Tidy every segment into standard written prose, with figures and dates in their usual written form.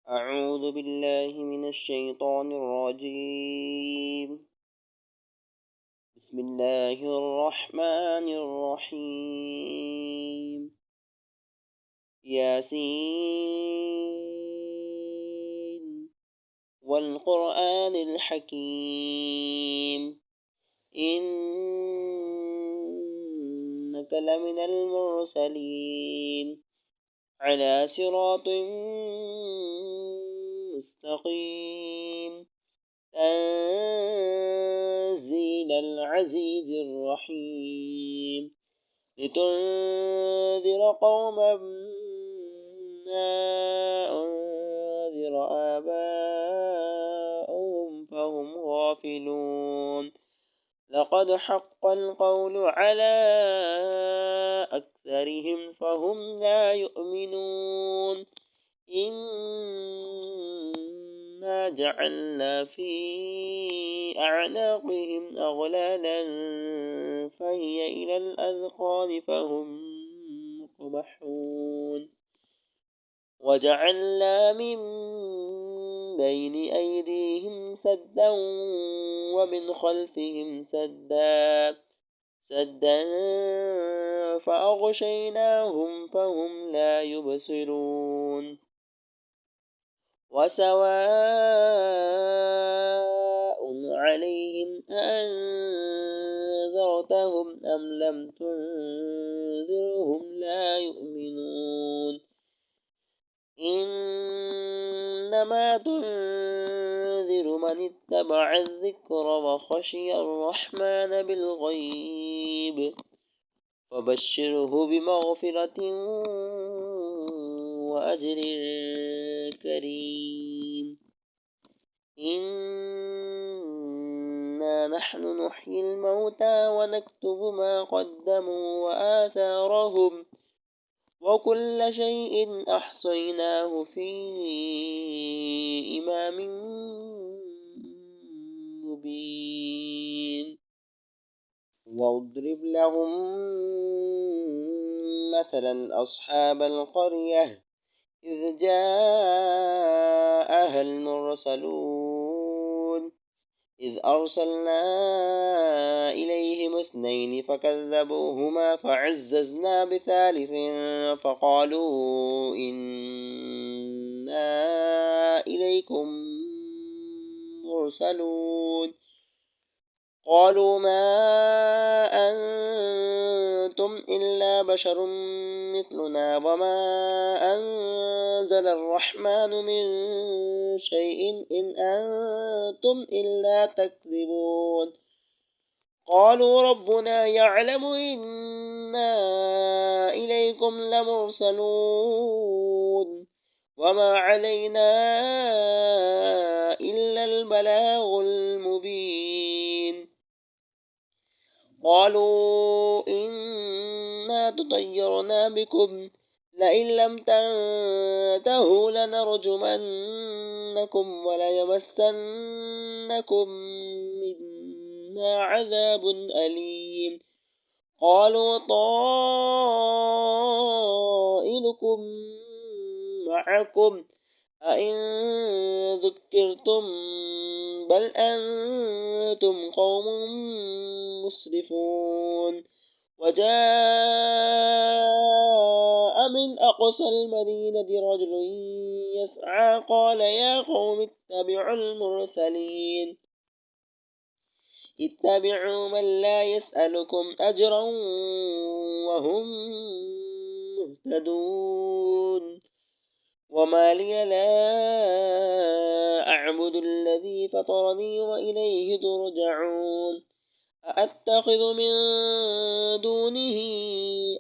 أعوذ بالله من الشيطان الرجيم. بسم الله الرحمن الرحيم. ياسين والقرآن الحكيم إنك لمن المرسلين على صراط مستقيم تنزيل العزيز الرحيم لتنذر قوما ما أنذر آباؤهم فهم غافلون لقد حق القول على أكثرهم فهم لا يؤمنون إنا جعلنا في أعناقهم أغلالا فهي إلى الأذقان فهم مقمحون وجعلنا من بين أيديهم سدا ومن خلفهم سدا فأغشيناهم فهم لا يبصرون وسواء عليهم أنذرتهم أم لم تنذرهم لا يؤمنون إنما تنذر من اتبع الذكر وخشي الرحمن بالغيب فبشره بمغفرة وأجر كريم إنا نحن نحيي الموتى ونكتب ما قدموا وآثارهم وكل شيء أحصيناه في إمام مبين واضرب لهم مثلا أصحاب القرية إذ جاءها المرسلون إذ أرسلنا إليهم اثنين فكذبوهما فعززنا بثالث فقالوا إنا إليكم مرسلون قالوا ما أنتم إلا بشر مثلنا وما أنزل الرحمن من شيء إن أنتم إلا تكذبون قالوا ربنا يعلم إنا إليكم لمرسلون وما علينا إلا البلاغ المبين قالوا إنا تطيرنا بكم لئن لم تنتهوا لنرجمنكم وليمسنكم منا عذاب أليم قالوا طائركم معكم أئن ذكرتم بل أنتم قوم مسرفون وجاء من أقصى المدينة رجل يسعى قال يا قوم اتبعوا من لا يسألكم أجرا وهم مهتدون وما لي لا أعبد الذي فطرني وإليه ترجعون أأتخذ من دونه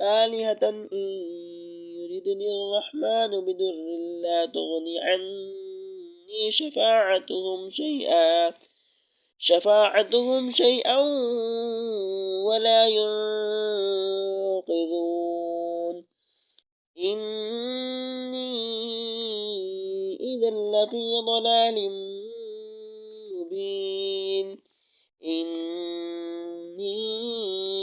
آلهة إن يردني الرحمن بضر لا تغني عني شفاعتهم شيئا ولا ينقذون إني إذا لفي ضلال مبين إني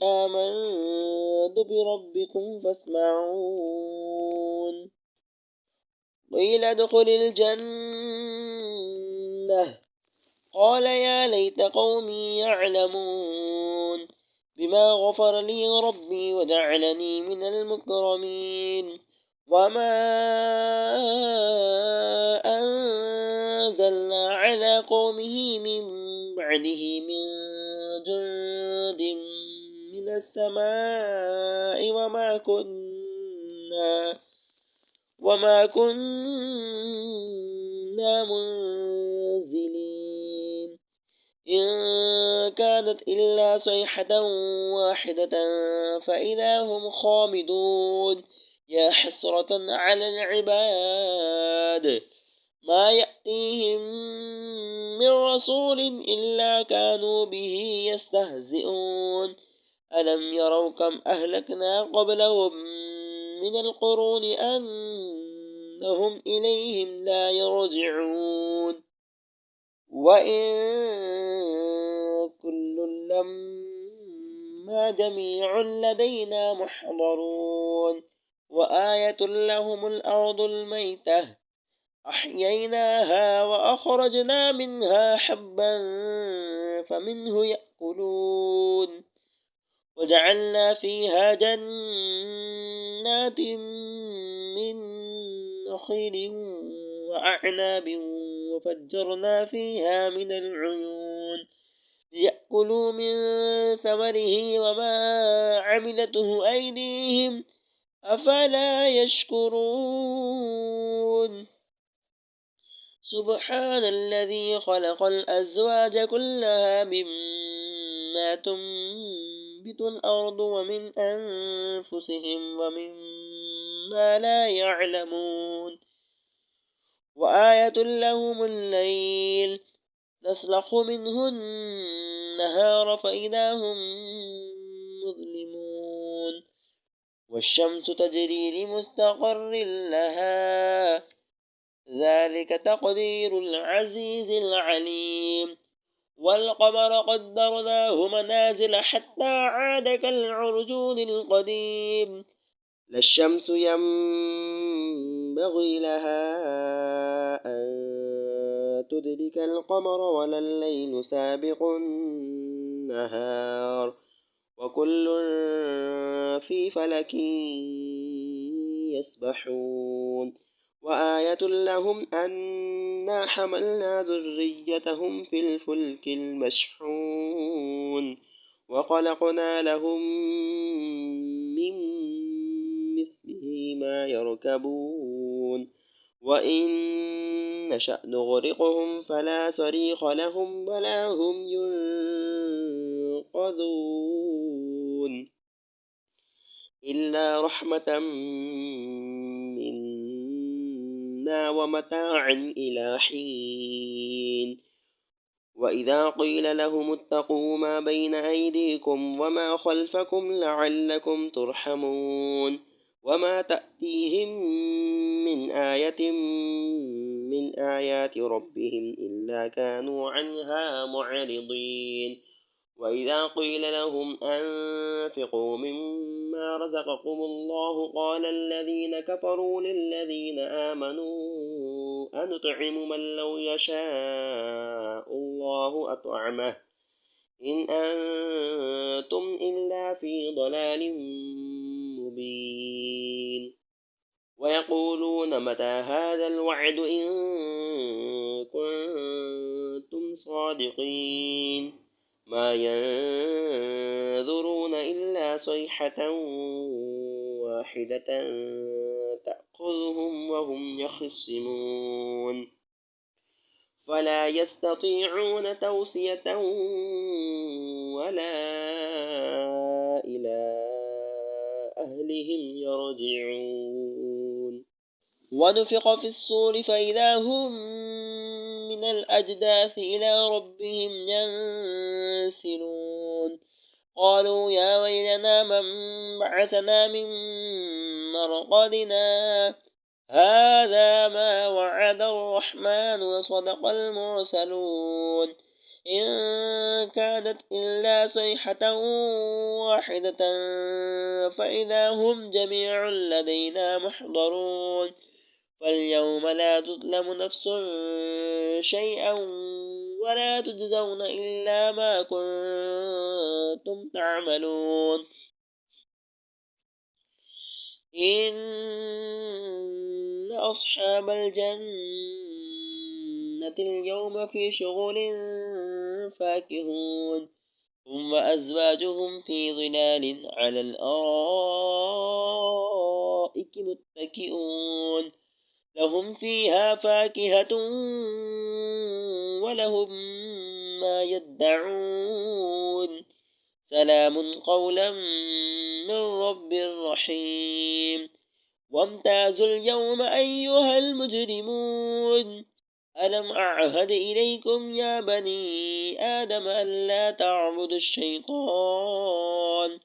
آمنت بربكم فاسمعون قيل ادخل الجنة قال يا ليت قومي يعلمون بما غفر لي ربي وجعلني من المكرمين وما أنزلنا على قومه من بعده من جند من السماء وما كنا منزلين إن كانت إلا صيحة واحدة فإذا هم خامدون يا حسرة على العباد ما يأتيهم من رسول إلا كانوا به يستهزئون ألم يروا كم أهلكنا قبلهم من القرون أنهم إليهم لا يرجعون وإن كل لما جميع لدينا محضرون وآية لهم الأرض الميتة أحييناها وأخرجنا منها حبا فمنه يأكلون وجعلنا فيها جنات من نخيل وأعناب وفجرنا فيها من العيون ليأكلوا من ثمره وما عملته أيديهم أفلا يشكرون سبحان الذي خلق الأزواج كلها مما تنبت الأرض ومن أنفسهم ومما لا يعلمون وآية لهم الليل نسلخ منه النهار فإذا هم مظلمون والشمس تجري لمستقر لها ذلك تقدير العزيز العليم والقمر قدرناه منازل حتى عاد كالعرجون القديم لا الشمس ينبغي لها أن تدرك القمر ولا الليل سابق النهار وكل في فلك يسبحون وآية لهم أنا حملنا ذريتهم في الفلك المشحون وخلقنا لهم من مثله ما يركبون وإن نشأ نغرقهم فلا صريخ لهم ولا هم ينقذون إلا رحمة منا ومتاعا إلى حين وإذا قيل لهم اتقوا ما بين أيديكم وما خلفكم لعلكم ترحمون وما تأتيهم من آية من آيات ربهم إلا كانوا عنها معرضين وإذا قيل لهم أنفقوا مما رزقكم الله قال الذين كفروا للذين آمنوا أنطعم من لو يشاء الله أطعمه إن أنتم إلا في ضلال مبين ويقولون متى هذا الوعد إن كنتم صادقين ما ينظرون إلا صيحة واحدة تأخذهم وهم يخصمون فلا يستطيعون توصية ولا إلى أهلهم يرجعون ونفخ في الصور فإذا هم من الأجداث إلى ربهم ينسلون قالوا يا ويلنا من بعثنا من مرقدنا هذا ما وعد الرحمن وصدق المرسلون إن كانت إلا صيحة واحدة فإذا هم جميع لدينا محضرون فاليوم لا تظلم نفس شيئا ولا تجزون إلا ما كنتم تعملون إن أصحاب الجنة اليوم في شغل فاكهون هم وأزواجهم في ظلال على الأرائك متكئون لهم فيها فاكهة ولهم ما يدعون سلام قولا من رب رحيم وامتازوا اليوم أيها المجرمون ألم أعهد إليكم يا بني آدم ألا تعبدوا الشيطان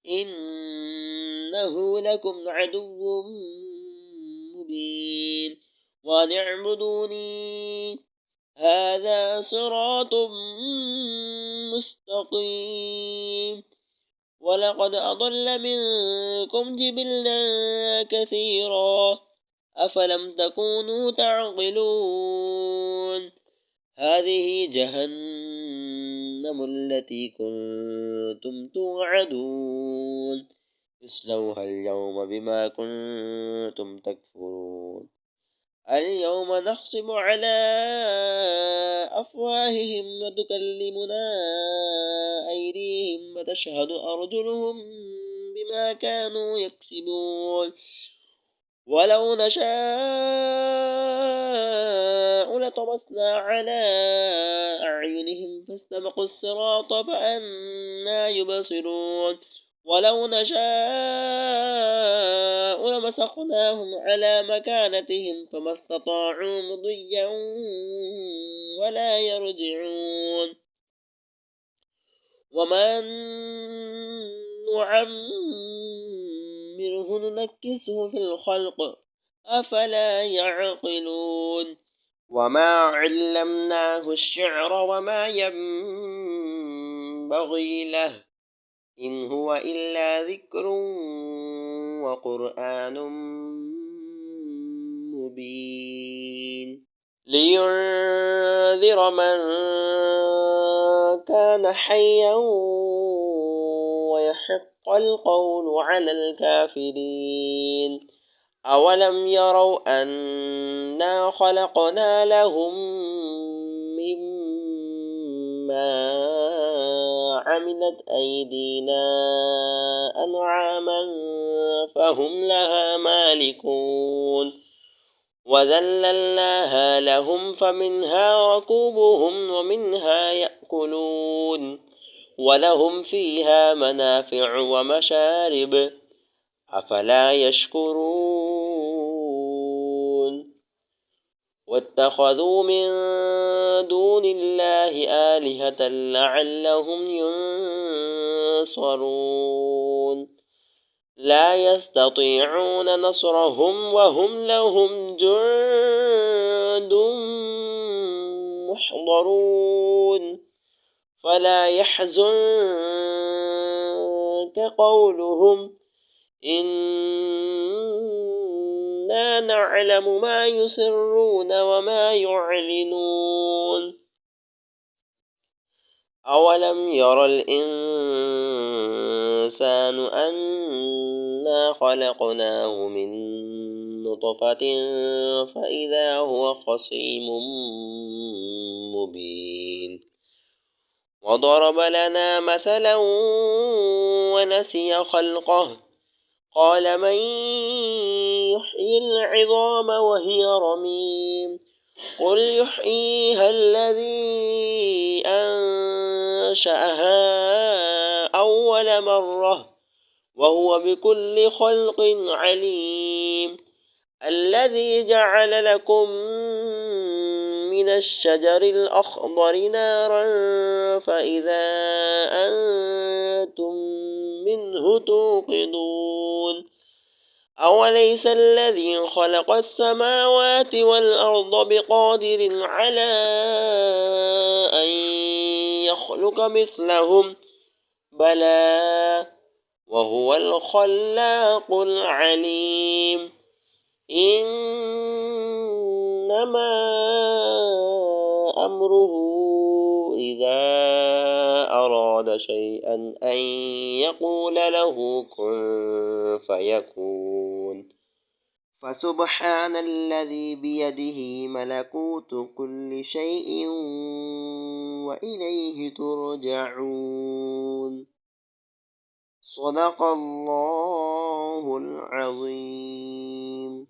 إنه لكم عدو مبين وأن اعبدوني هذا صراط مستقيم ولقد أضل منكم جبلا كثيرا أفلم تكونوا تعقلون هذه جهنم التي كنتم توعدون اصلوها اليوم بما كنتم تكفرون اليوم نختم على أفواههم وتكلمنا أيديهم وتشهد أرجلهم بما كانوا يكسبون ولو نشاء لطمسنا على أعينهم فاستبقوا الصراط فأنى يبصرون ولو نشاء لمسخناهم على مكانتهم فما استطاعوا مضيا ولا يرجعون ومن نعمره ننكسه في الخلق أفلا يعقلون وما علمناه الشعر وما ينبغي له إن هو إلا ذكر وقرآن مبين لينذر من كان حيا ويحق القول على الكافرين أولم يروا أنا خلقنا لهم مما عملت أيدينا أنعاما فهم لها مالكون وذللناها لهم فمنها ركوبهم ومنها يأكلون ولهم فيها منافع ومشارب أفلا يشكرون واتخذوا من دون الله آلهة لعلهم ينصرون لا يستطيعون نصرهم وهم لهم جند محضرون فلا يحزنك قولهم إنا نعلم ما يسرون وما يعلنون أولم ير الإنسان أنا خلقناه من نطفة فإذا هو خصيم مبين وضرب لنا مثلا ونسي خلقه قال من يحيي العظام وهي رميم قل يحييها الذي أنشأها أول مرة وهو بكل خلق عليم الذي جعل لكم من الشجر الأخضر نارا فإذا أنتم منه توقدون أوليس الذي خلق السماوات والأرض بقادر على أن يخلق مثلهم بلى وهو الخلاق العليم إنما أمره إذا أراد شيئا أن يقول له كن فيكون فسبحان الذي بيده ملكوت كل شيء وإليه ترجعون صدق الله العظيم.